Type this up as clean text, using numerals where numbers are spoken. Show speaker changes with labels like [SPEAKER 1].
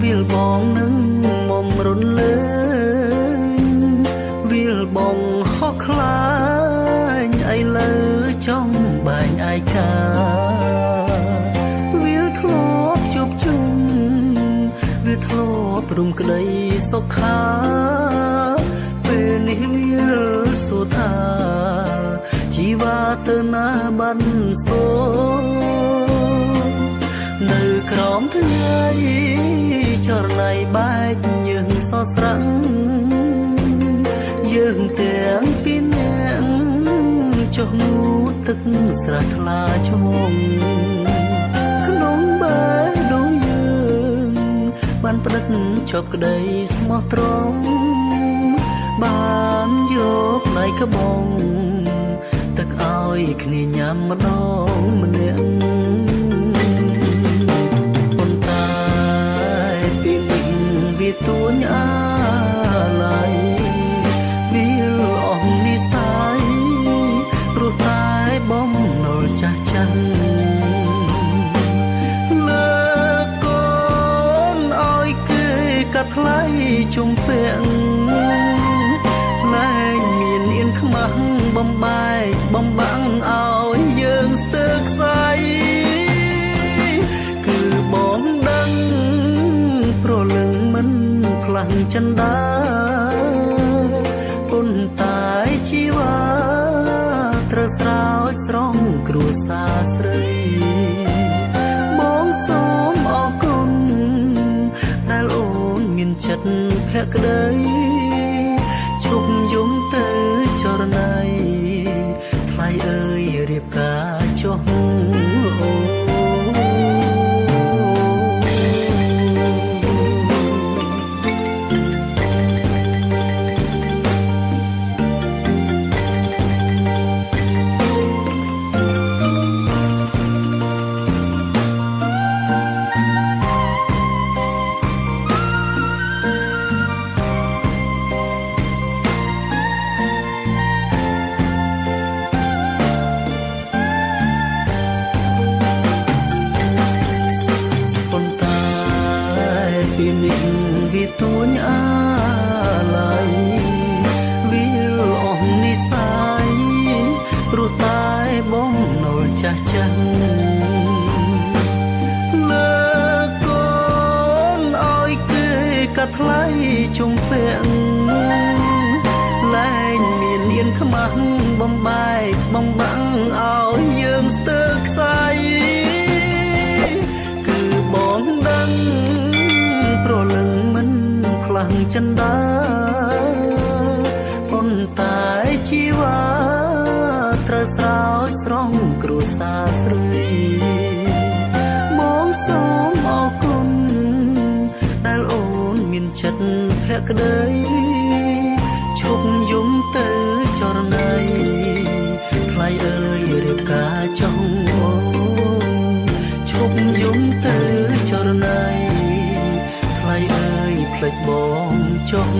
[SPEAKER 1] วิลบองนึงมอมรุนเลยวิลบองฮอกคลายไอเลอจ้องบายไอกาวิลทลบจุบจุ่มวิลทลบรุมกระไดสกขาเป็นวิลสุธาជីវ៉ាទៅណាបានសូនៅក្រោមថ្ងៃចរណៃបែកយើងសស្រាំងយើងទាំងពីរនាក់ចុះងូតទឹកស្រះថ្លាឈ្មោះក្នុងបែបដូចយើងបានផ្ដិតជាប់ក្តីស្មោះត្រង់បានយកដៃក្បងទឹកឲ្យគ្នាញ៉ាំម្ដងម្នាក់ប៉ុន្តែពីនេះវាទួញអាឡ័យវាអស់និស័យព្រោះតែបំណុលចាស់ចាស់លើកូនឲ្យគេកាត់ថ្លៃជុំពាក់លែងមានអៀនខ្មាស់បំបែកបំបាំងឲ្យយើងស្ទើរខ្សែគឺបងដឹងប្រលឹងមិនផ្លាំងចិន្តាប៉ុន្តែជីវ៉ាត្រូវស្រោចស្រង់គ្រួសារស្រីបងសូមអរគុណដែលអូនមានចិត្តភក្តីជប់យំទៅចរណៃថ្លៃអើយរៀបការចុះអូពីនេះវាទួញអាឡ័យវាអស់និស័យព្រោះតែបំណុលចាស់ចាស់លើកូនឲ្យគេកាត់ថ្លៃជុំពាក់លែងមានអៀនខ្មាស់បំបែកបំបាំងឲ្យយើងស្ទើរខ្សែគឺបងដឹងប្រលឹងមិនផ្លាំងចិន្តាប៉ុន្តែជីវ៉ាត្រូវស្រោចស្រង់គ្រួសារស្រីបងសូមអរគុណដែលអូនមានចិត្តភក្តីជប់យំទៅចរណៃថ្លៃអើយរៀបការចុងអូនជប់យំទៅចរណៃថ្លៃអើយផ្លេចបងចុះ